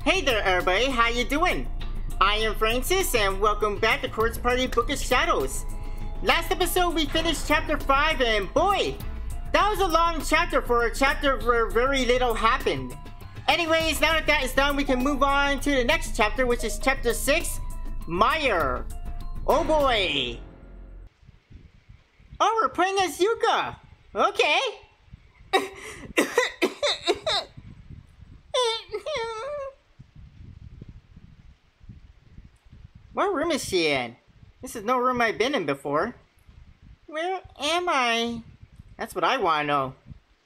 Hey there everybody, how you doing? I am Francis and welcome back to Quartz Party Book of Shadows. Last episode we finished chapter 5 and boy, that was a long chapter for a chapter where very little happened. Anyways, now that is done, we can move on to the next chapter, which is chapter 6, Meyer. Oh boy. Oh, we're playing as Yuka. Okay. What room is she in? This is no room I've been in before. Where am I? That's what I want to know.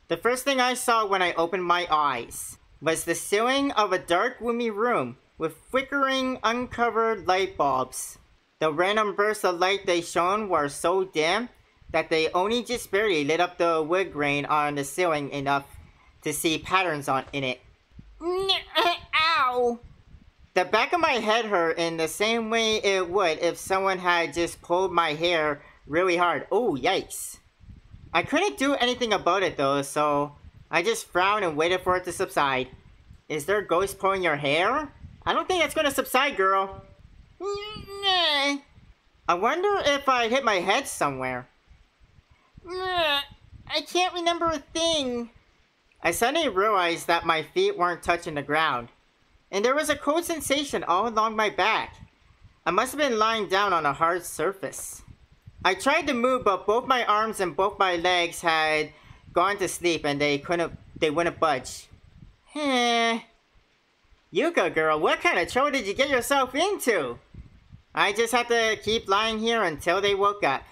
The first thing I saw when I opened my eyes was the ceiling of a dark, gloomy room with flickering, uncovered light bulbs. The random bursts of light they shone were so dim that they only just barely lit up the wood grain on the ceiling enough to see patterns in it. Ow! The back of my head hurt in the same way it would if someone had just pulled my hair really hard. Oh, yikes. I couldn't do anything about it though, so I just frowned and waited for it to subside. Is there a ghost pulling your hair? I don't think that's gonna subside, girl. I wonder if I hit my head somewhere. I can't remember a thing. I suddenly realized that my feet weren't touching the ground. And there was a cold sensation all along my back. I must have been lying down on a hard surface. I tried to move, but both my arms and both my legs had gone to sleep and they wouldn't budge. Yuka girl, what kind of trouble did you get yourself into? I just had to keep lying here until they woke up.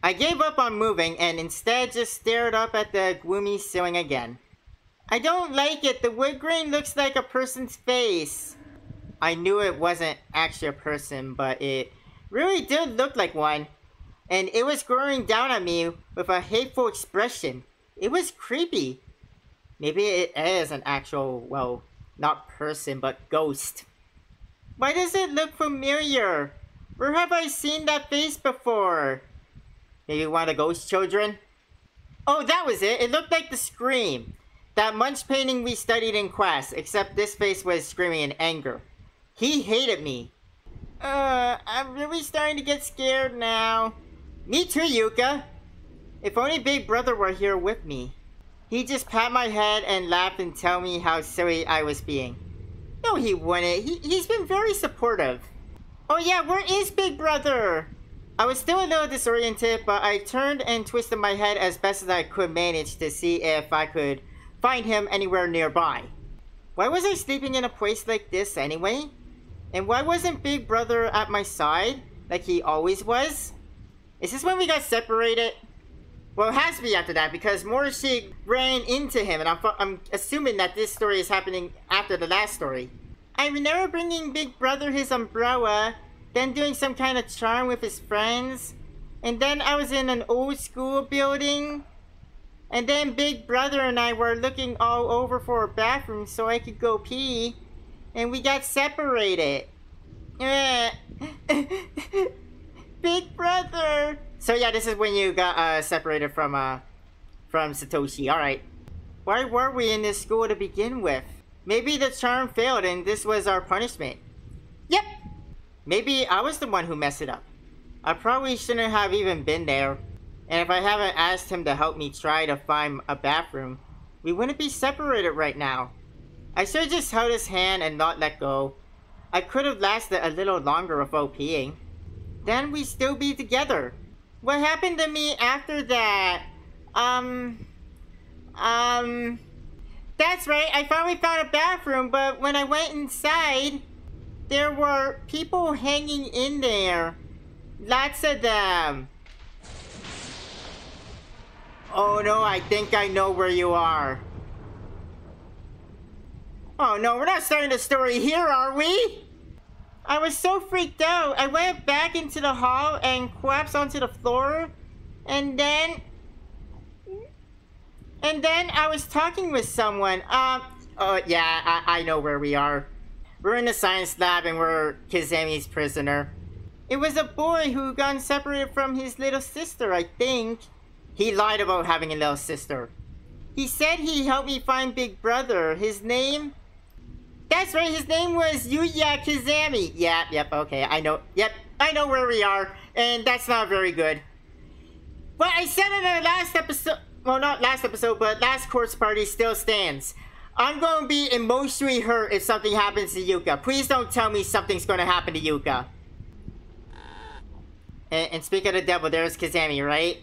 I gave up on moving and instead just stared up at the gloomy ceiling again. I don't like it. The wood grain looks like a person's face. I knew it wasn't actually a person, but it really did look like one. And it was glaring down at me with a hateful expression. It was creepy. Maybe it is an actual, well, not person, but ghost. Why does it look familiar? Where have I seen that face before? Maybe one of the ghost children? Oh, that was it. It looked like the Scream. That Munch painting we studied in class, except this face was screaming in anger. He hated me. I'm really starting to get scared now. Me too, Yuka. If only Big Brother were here with me. He'd just pat my head and laugh and tell me how silly I was being. No, he wouldn't. He's been very supportive. Oh yeah, where is Big Brother? I was still a little disoriented, but I turned and twisted my head as best as I could manage to see if I could find him anywhere nearby. Why was I sleeping in a place like this anyway? And why wasn't Big Brother at my side like he always was? Is this when we got separated? Well, it has to be after that because Morrissey ran into him and I'm assuming that this story is happening after the last story. I remember bringing Big Brother his umbrella, then doing some kind of charm with his friends, and then I was in an old school building. And then Big Brother and I were looking all over for a bathroom so I could go pee. And we got separated. Big Brother! So yeah, this is when you got separated from Satoshi. Alright. Why were we in this school to begin with? Maybe the charm failed and this was our punishment. Yep! Maybe I was the one who messed it up. I probably shouldn't have even been there. And if I haven't asked him to help me try to find a bathroom, we wouldn't be separated right now. I should have just held his hand and not let go. I could have lasted a little longer without peeing. Then we'd still be together. What happened to me after that? That's right, I finally found a bathroom, but when I went inside, there were people hanging in there. Lots of them. Oh no, I think I know where you are. Oh no, we're not starting the story here, are we? I was so freaked out. I went back into the hall and collapsed onto the floor. And then I was talking with someone. Oh yeah, I know where we are. We're in the science lab and we're Kizami's prisoner. It was a boy who got separated from his little sister, I think. He lied about having a little sister. He said he helped me find Big Brother. His name? That's right, his name was Yuuya Kizami. Yep, okay, I know. Yep, I know where we are, and that's not very good. But I said in the last episode, well, not last episode, but last corpse party still stands. I'm going to be emotionally hurt if something happens to Yuka. Please don't tell me something's going to happen to Yuka. And speak of the devil, there's Kizami, right?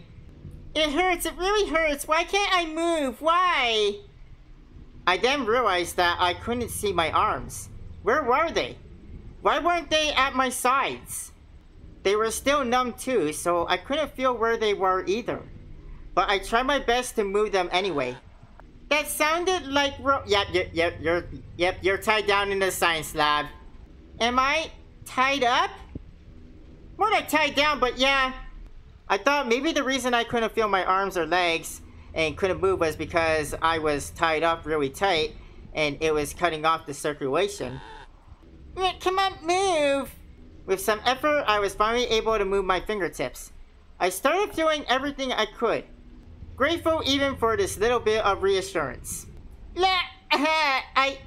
It hurts, it really hurts. Why can't I move? Why? I then realized that I couldn't see my arms. Where were they? Why weren't they at my sides? They were still numb too, so I couldn't feel where they were either. But I tried my best to move them anyway. That sounded like Yep, you're tied down in the science lab. Am I tied up? More like tied down, but yeah. I thought maybe the reason I couldn't feel my arms or legs and couldn't move was because I was tied up really tight and it was cutting off the circulation. Come on, move! With some effort, I was finally able to move my fingertips. I started feeling everything I could. Grateful even for this little bit of reassurance. I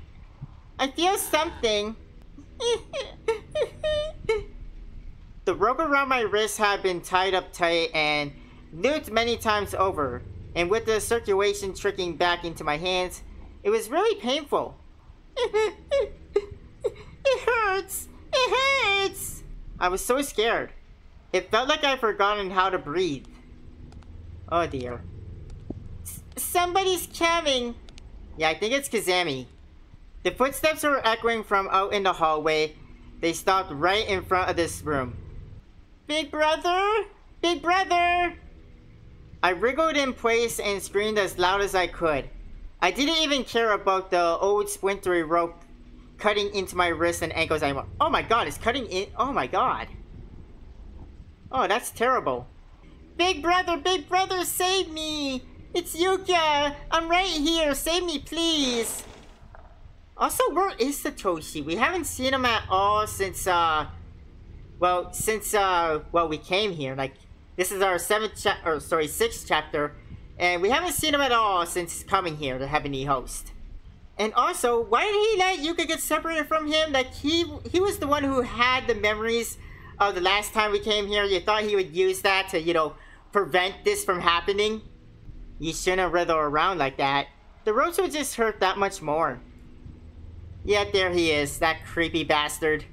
feel something. The rope around my wrist had been tied up tight and looped many times over, and with the circulation trickling back into my hands, it was really painful. It hurts! It hurts! I was so scared. It felt like I'd forgotten how to breathe. Oh dear. Somebody's coming! Yeah, I think it's Kizami. The footsteps were echoing from out in the hallway. They stopped right in front of this room. Big brother? Big brother! I wriggled in place and screamed as loud as I could. I didn't even care about the old splintery rope cutting into my wrists and ankles anymore. Oh my god, it's cutting in. Oh my god. Oh, that's terrible. Big brother, save me! It's Yuka! I'm right here, save me please! Also, where is Satoshi? We haven't seen him at all since, we came here. Like, this is our 6th chapter, and we haven't seen him at all since coming here, the Heavenly Host. And also, why did he let Yuka get separated from him? Like, he was the one who had the memories of the last time we came here. You thought he would use that to, prevent this from happening? You shouldn't wriggle around like that. The ropes would just hurt that much more. Yet there he is, that creepy bastard.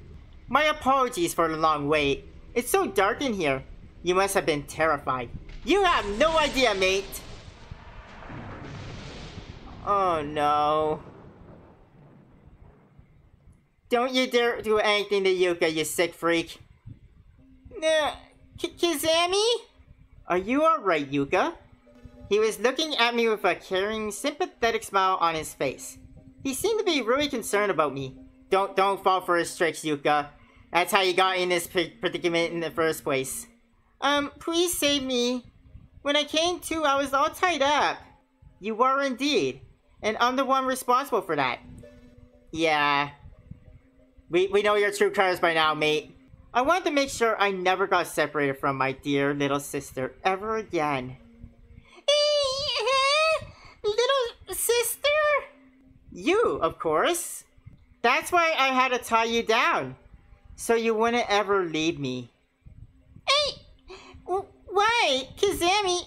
My apologies for the long wait. It's so dark in here. You must have been terrified. You have no idea, mate! Oh no. Don't you dare do anything to Yuka, you sick freak. Kizami? Are you alright, Yuka? He was looking at me with a caring, sympathetic smile on his face. He seemed to be really concerned about me. Don't fall for his tricks, Yuka. That's how you got in this predicament in the first place. Please save me. When I came to, I was all tied up. You are indeed. And I'm the one responsible for that. Yeah. We know your true colors by now, mate. I wanted to make sure I never got separated from my dear little sister ever again. Little sister? You, of course. That's why I had to tie you down. So you wouldn't ever leave me. Hey! Why? Kizami,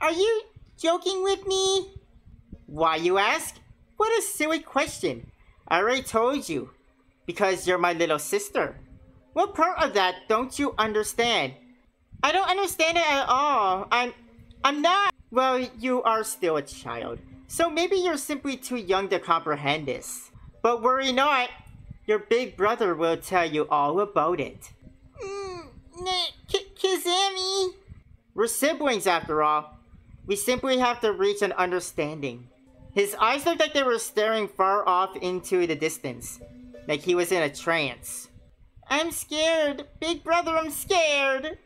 are you joking with me? Why, you ask? What a silly question. I already told you. Because you're my little sister. What part of that don't you understand? I don't understand it at all. I'm not. Well, you are still a child. So maybe you're simply too young to comprehend this. But worry not. Your big brother will tell you all about it. Kizami? We're siblings after all. We simply have to reach an understanding. His eyes looked like they were staring far off into the distance. Like he was in a trance. I'm scared. Big brother, I'm scared.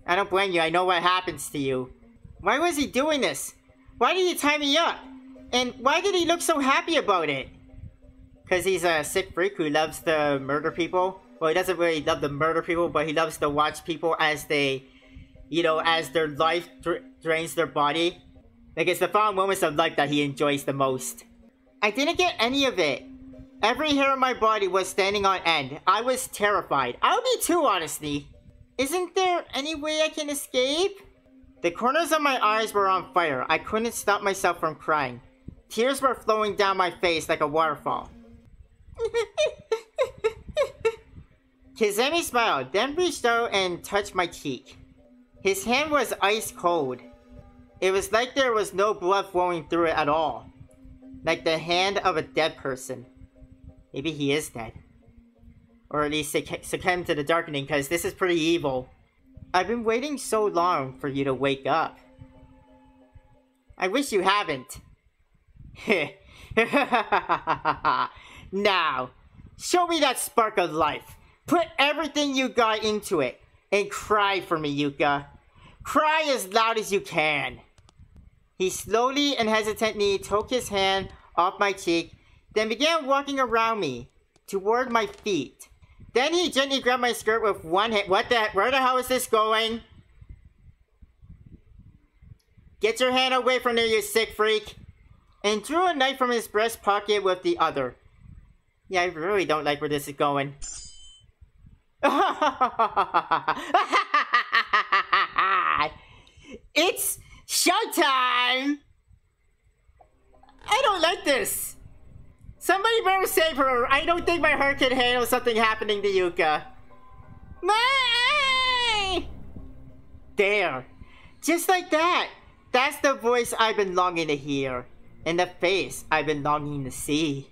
I don't blame you. I know what happens to you. Why was he doing this? Why did he tie me up? And why did he look so happy about it? Because he's a sick freak who loves to murder people. Well, he doesn't really love to murder people, but he loves to watch people as they, as their life drains their body. Like, it's the final moments of life that he enjoys the most. I didn't get any of it. Every hair on my body was standing on end. I was terrified. I would be too, honestly. Isn't there any way I can escape? The corners of my eyes were on fire. I couldn't stop myself from crying. Tears were flowing down my face like a waterfall. Kizemi smiled, then reached out and touched my cheek. His hand was ice cold. It was like there was no blood flowing through it at all. Like the hand of a dead person. Maybe he is dead. Or at least succumb to the darkening, because this is pretty evil. I've been waiting so long for you to wake up. I wish you haven't. Now, show me that spark of life. Put everything you got into it. And cry for me, Yuka. Cry as loud as you can. He slowly and hesitantly took his hand off my cheek, then began walking around me, toward my feet. Then he gently grabbed my skirt with one hand. Where the hell is this going? Get your hand away from there, you sick freak. And drew a knife from his breast pocket with the other. Yeah, I really don't like where this is going. It's showtime! I don't like this. Somebody better save her. I don't think my heart can handle something happening to Yuka. There. Just like that. That's the voice I've been longing to hear. And the face I've been longing to see.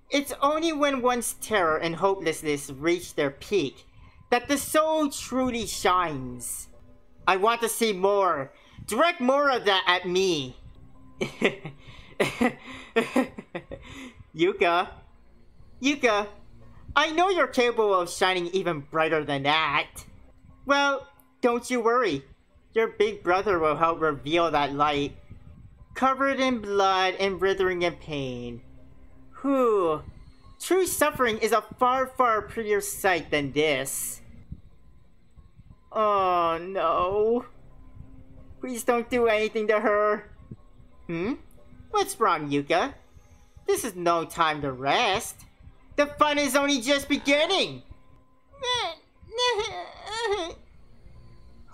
It's only when one's terror and hopelessness reach their peak that the soul truly shines. I want to see more. Direct more of that at me. Yuka, I know you're capable of shining even brighter than that. Well, don't you worry. Your big brother will help reveal that light. Covered in blood and writhing in pain. Whew. True suffering is a far, far prettier sight than this. Oh no. Please don't do anything to her. What's wrong, Yuka? This is no time to rest. The fun is only just beginning.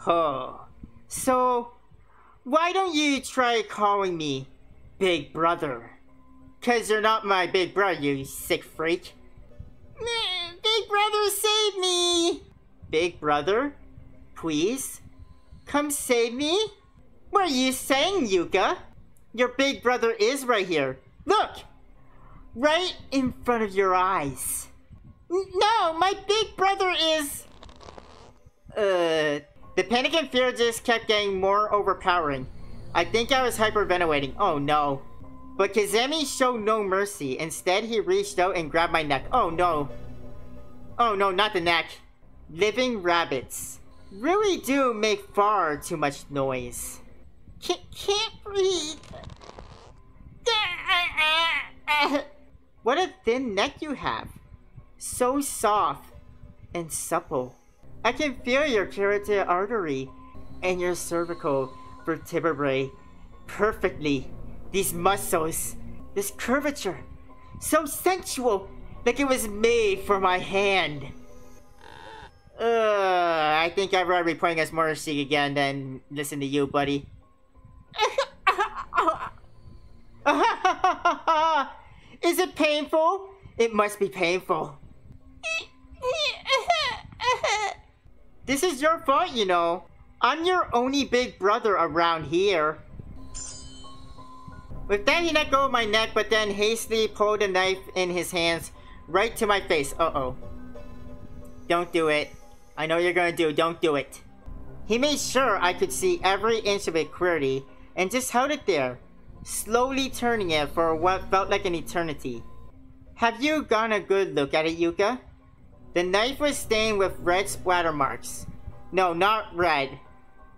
Oh. So, why don't you try calling me Big Brother? 'Cause you're not my big brother, you sick freak. Big Brother, save me! Big Brother? Please? Come save me? What are you saying, Yuka? Your big brother is right here. Look! Right in front of your eyes. No, my big brother is... The panic and fear just kept getting more overpowering. I think I was hyperventilating. Oh no. But Kizemi showed no mercy. Instead, he reached out and grabbed my neck. Oh no. Oh no, not the neck. Living rabbits really do make far too much noise. Can't breathe. What a thin neck you have. So soft and supple. I can feel your carotid artery and your cervical vertebrae perfectly. These muscles, this curvature, so sensual, like it was made for my hand. I think I'd rather be playing as Morrissey again than listen to you, buddy. Is it painful? It must be painful. This is your fault, you know. I'm your only big brother around here. With that, he let go of my neck, but then hastily pulled a knife in his hands right to my face. Uh-oh. Don't do it. I know you're gonna do. Don't do it. He made sure I could see every inch of it clearly and just held it there, slowly turning it for what felt like an eternity. Have you gotten a good look at it, Yuka? The knife was stained with red splatter marks. No, not red.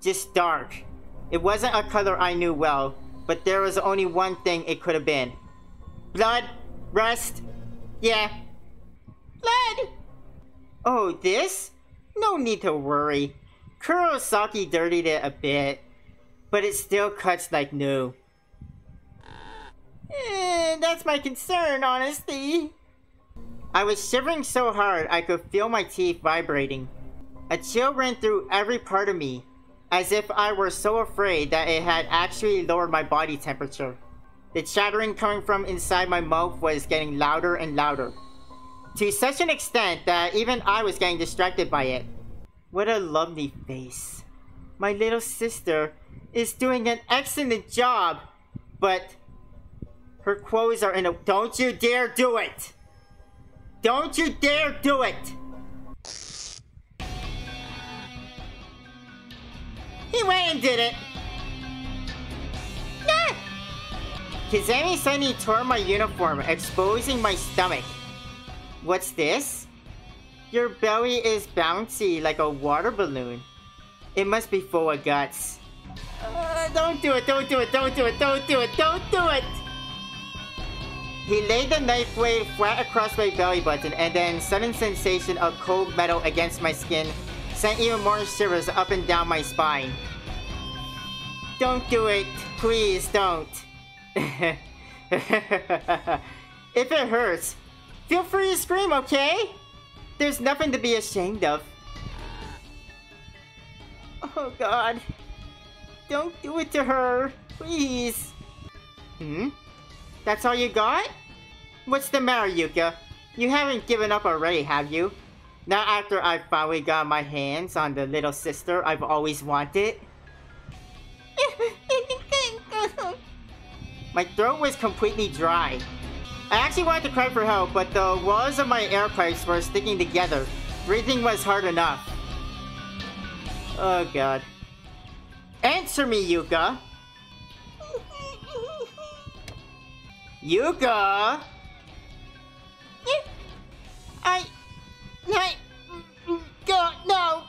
Just dark. It wasn't a color I knew well, but there was only one thing it could have been. Blood? Rust? Yeah. Blood! Oh, this? No need to worry. Kurosaki dirtied it a bit, but it still cuts like new. That's my concern, honestly. I was shivering so hard I could feel my teeth vibrating. A chill ran through every part of me, as if I were so afraid that it had actually lowered my body temperature. The chattering coming from inside my mouth was getting louder and louder, to such an extent that even I was getting distracted by it. What a lovely face. My little sister is doing an excellent job, but her clothes are in a— Don't you dare do it! Don't you dare do it! He went and did it! Ah! Kizami suddenly tore my uniform, exposing my stomach. What's this? Your belly is bouncy like a water balloon. It must be full of guts. Don't do it, don't do it, don't do it, don't do it, don't do it! He laid the knife blade flat across my belly button, and then sudden sensation of cold metal against my skin sent even more shivers up and down my spine. Don't do it, please don't. If it hurts, feel free to scream, okay? There's nothing to be ashamed of. Oh god. Don't do it to her, please. That's all you got? What's the matter, Yuka? You haven't given up already, have you? Not after I finally got my hands on the little sister I've always wanted? My throat was completely dry. I actually wanted to cry for help, but the walls of my air pipes were sticking together. Breathing was hard enough. Oh god. Answer me, Yuka! Yuka! No!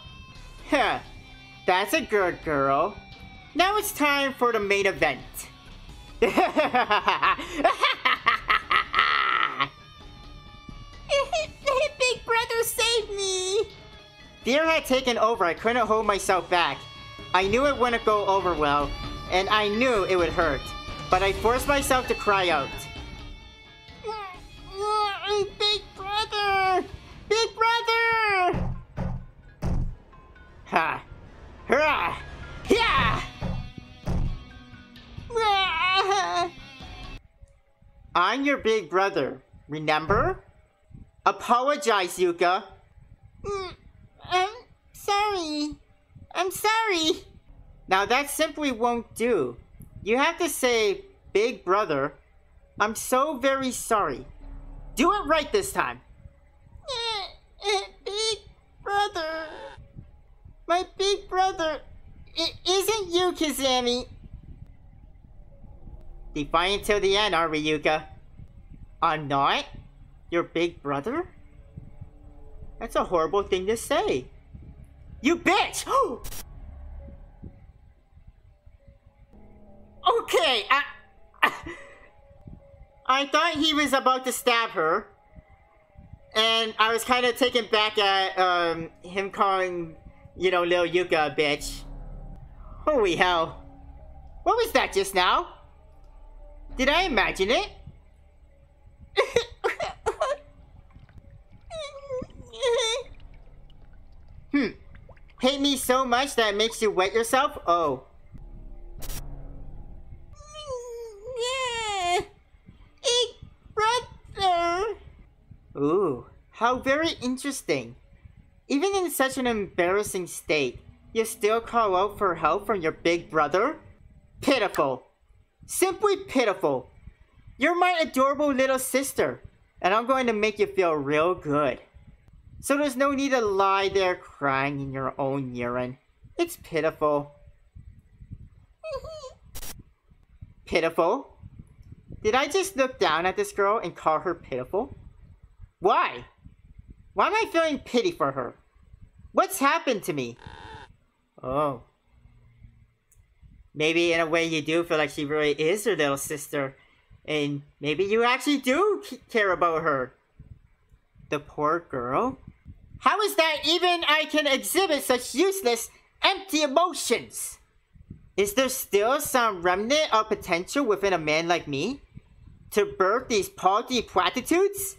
Huh. That's a good girl. Now it's time for the main event. Big brother, save me! Fear had taken over. I couldn't hold myself back. I knew it wouldn't go over well, and I knew it would hurt. But I forced myself to cry out. Big brother! Big brother! Ha! Hurrah! Yeah! I'm your big brother, remember? Apologize, Yuka. I'm sorry. I'm sorry. Now that simply won't do. You have to say, big brother, I'm so very sorry. Do it right this time. Big brother. My big brother. It isn't you, Kizami. Defiant till the end, are we, Yuka? I'm not? Your big brother? That's a horrible thing to say. You bitch! Okay, I thought he was about to stab her. And I was kind of taken back at him calling, you know, little Yuka a bitch. Holy hell. What was that just now? Did I imagine it? Hate me so much that it makes you wet yourself? Oh. Brother. Ooh, how very interesting. Even in such an embarrassing state, you still call out for help from your big brother? Pitiful. Simply pitiful. You're my adorable little sister, and I'm going to make you feel real good. So there's no need to lie there crying in your own urine. It's pitiful. Pitiful? Did I just look down at this girl and call her pitiful? Why? Why am I feeling pity for her? What's happened to me? Oh. Maybe in a way you do feel like she really is your little sister. And maybe you actually do care about her. The poor girl? How is that even I can exhibit such useless, empty emotions? Is there still some remnant of potential within a man like me? To birth these paltry platitudes?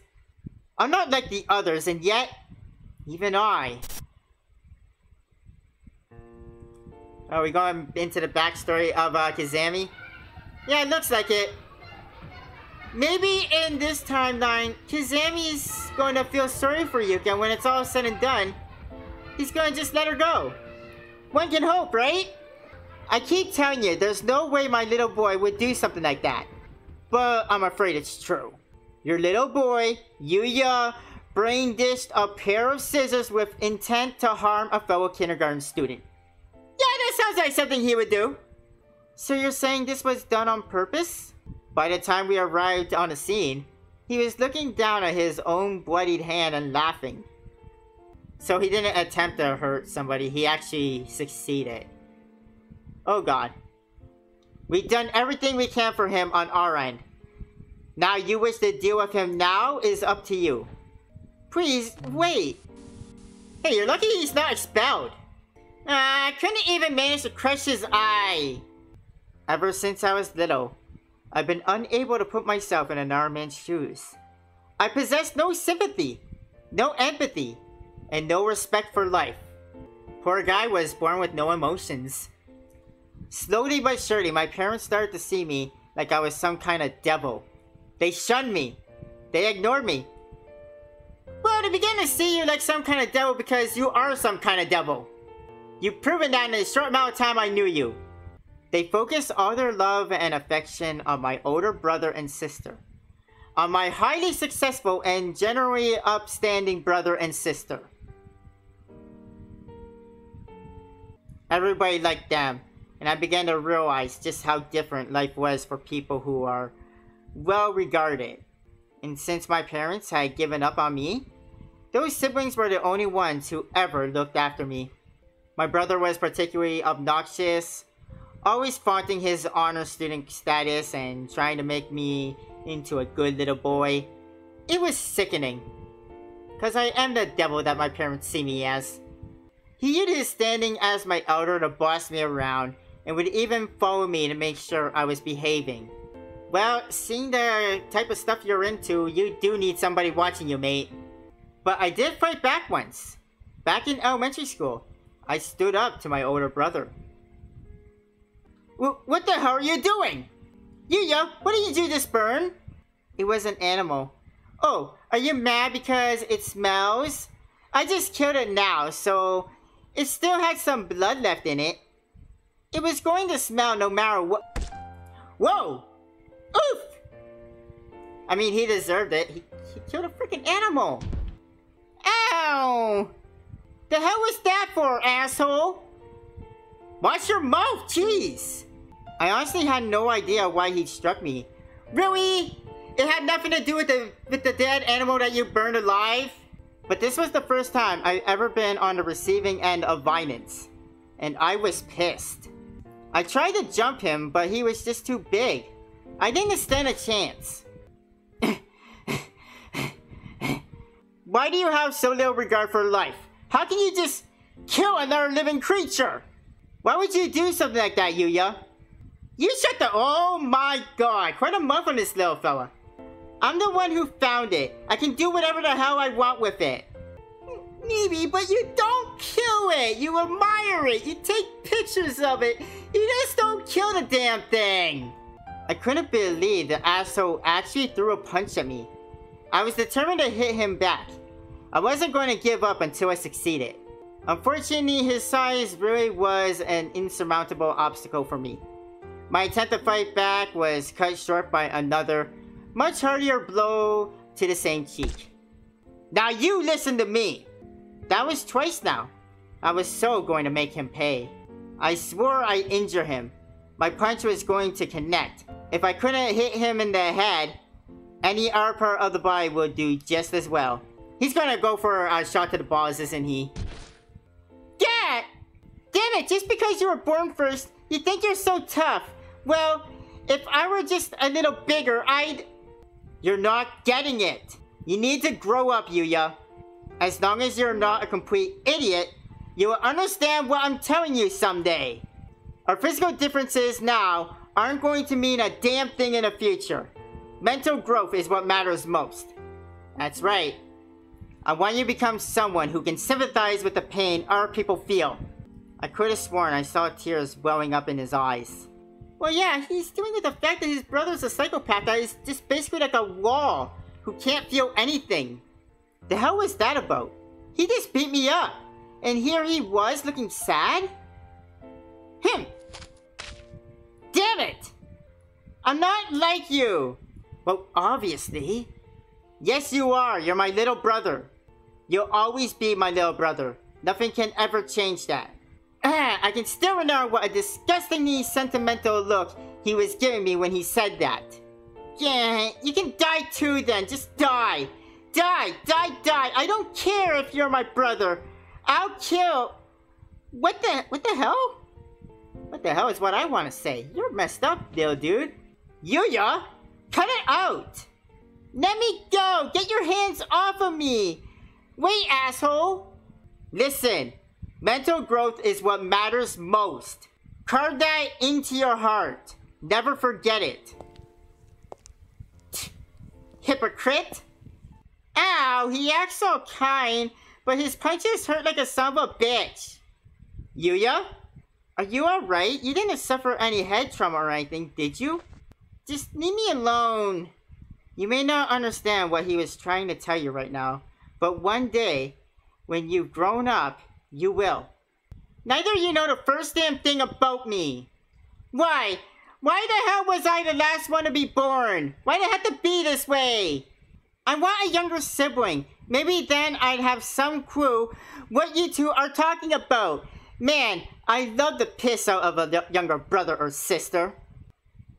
I'm not like the others, and yet, even I... Are we going into the backstory of Kizami? Yeah, it looks like it. Maybe in this timeline, Kizami's going to feel sorry for Yuka, and when it's all said and done, he's going to just let her go. One can hope, right? I keep telling you, there's no way my little boy would do something like that. But I'm afraid it's true. Your little boy, Yuuya, brain-dished a pair of scissors with intent to harm a fellow kindergarten student. Yeah, that sounds like something he would do. So you're saying this was done on purpose? By the time we arrived on the scene, he was looking down at his own bloodied hand and laughing. So he didn't attempt to hurt somebody, he actually succeeded. Oh god. We've done everything we can for him on our end. Now you wish to deal with him now is up to you. Please, wait. Hey, you're lucky he's not expelled. I couldn't even manage to crush his eye. Ever since I was little, I've been unable to put myself in another man's shoes. I possess no sympathy, no empathy, and no respect for life. Poor guy was born with no emotions. Slowly but surely, my parents started to see me like I was some kind of devil. They shunned me. They ignored me. Well, they began to see you like some kind of devil because you are some kind of devil. You've proven that in the short amount of time I knew you. They focused all their love and affection on my older brother and sister. On my highly successful and generally upstanding brother and sister. Everybody liked them, and I began to realize just how different life was for people who are well regarded. And since my parents had given up on me, those siblings were the only ones who ever looked after me. My brother was particularly obnoxious, always flaunting his honor student status and trying to make me into a good little boy. It was sickening, cause I am the devil that my parents see me as. He used his standing as my elder to boss me around and would even follow me to make sure I was behaving. Well, seeing the type of stuff you're into, you do need somebody watching you, mate. But I did fight back once. Back in elementary school, I stood up to my older brother. What the hell are you doing? Yuya, what did you do this burn? It was an animal. Oh, are you mad because it smells? I just killed it now, so it still had some blood left in it. It was going to smell no matter what. Whoa! Oof! I mean, he deserved it. He killed a freaking animal. Ow! The hell was that for, asshole? Watch your mouth, jeez! I honestly had no idea why he struck me. Really? It had nothing to do with the dead animal that you burned alive? But this was the first time I've ever been on the receiving end of violence. And I was pissed. I tried to jump him, but he was just too big. I didn't stand a chance. Why do you have so little regard for life? How can you just kill another living creature? Why would you do something like that, Yuya? You shut the— oh my god, quite a mouth on this little fella. I'm the one who found it. I can do whatever the hell I want with it. Maybe, but you don't kill it. You admire it. You take pictures of it. You just don't kill the damn thing. I couldn't believe the asshole actually threw a punch at me. I was determined to hit him back. I wasn't going to give up until I succeeded. Unfortunately, his size really was an insurmountable obstacle for me. My attempt to fight back was cut short by another, much hardier blow to the same cheek. Now you listen to me! That was twice now. I was so going to make him pay. I swore I'd injure him. My punch was going to connect. If I couldn't hit him in the head, any other part of the body would do just as well. He's gonna go for a shot to the balls, isn't he? Dad! Damn it, just because you were born first, you think you're so tough. Well, if I were just a little bigger, I'd... You're not getting it. You need to grow up, Yuya. As long as you're not a complete idiot, you will understand what I'm telling you someday. Our physical differences now aren't going to mean a damn thing in the future. Mental growth is what matters most. That's right. I want you to become someone who can sympathize with the pain our people feel. I could have sworn I saw tears welling up in his eyes. Well, yeah, he's dealing with the fact that his brother's a psychopath that is just basically like a wall who can't feel anything. The hell was that about? He just beat me up, and here he was looking sad? Damn it! I'm not like you! Well, obviously. Yes, you are. You're my little brother. You'll always be my little brother. Nothing can ever change that. I can still remember what a disgustingly sentimental look he was giving me when he said that. Yeah, you can die too then. Just die. Die, die, die. I don't care if you're my brother. I'll kill... What the hell? What the hell is what I want to say? You're messed up, little dude. Yuuya, cut it out. Let me go. Get your hands off of me. Wait, asshole. Listen, mental growth is what matters most. Carve that into your heart. Never forget it. Hypocrite? Ow, he acts so kind, but his punches hurt like a son of a bitch. Yuuya? Are you alright? You didn't suffer any head trauma or anything, did you? Just leave me alone. You may not understand what he was trying to tell you right now, but one day, when you've grown up, you will. Neither of you know the first damn thing about me. Why? Why the hell was I the last one to be born? Why did it have to be this way? I want a younger sibling. Maybe then I'd have some clue what you two are talking about. Man, I love the piss out of a younger brother or sister.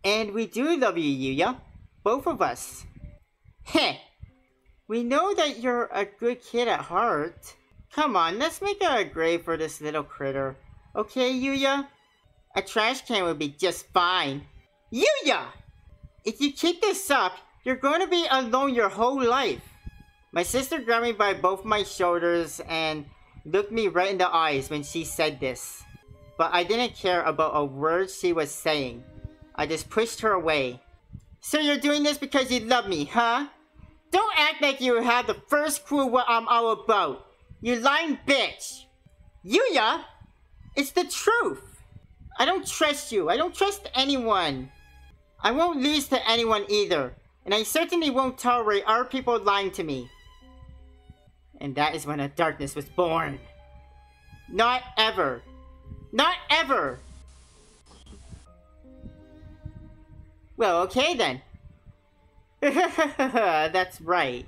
And we do love you, Yuuya. Both of us. Heh. We know that you're a good kid at heart. Come on, let's make a grave for this little critter. Okay, Yuuya? A trash can would be just fine. Yuuya! If you keep this up, you're going to be alone your whole life. My sister grabbed me by both my shoulders and looked me right in the eyes when she said this. But I didn't care about a word she was saying. I just pushed her away. So you're doing this because you love me, huh? Don't act like you have the first clue what I'm all about. You lying bitch. Yuuya, it's the truth. I don't trust you. I don't trust anyone. I won't lose to anyone either. And I certainly won't tolerate our people lying to me. And that is when a darkness was born. Not ever. Not ever. Well, okay then. That's right.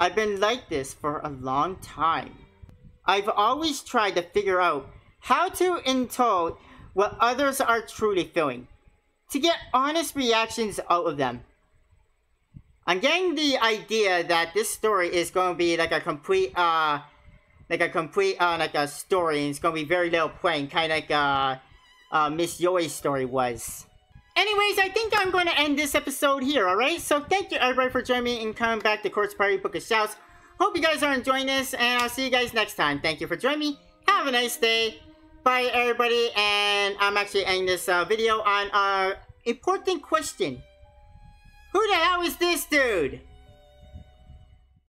I've been like this for a long time. I've always tried to figure out how to intuit what others are truly feeling, to get honest reactions out of them. I'm getting the idea that this story is going to be like a complete story, and it's going to be very little plain, kind of like Miss Yoi's story was. Anyways, I think I'm going to end this episode here, alright? So thank you everybody for joining me and coming back to Corpse Party Book of Shouts. Hope you guys are enjoying this, and I'll see you guys next time. Thank you for joining me. Have a nice day. Bye everybody, and I'm actually ending this video on an important question. Who the hell is this dude?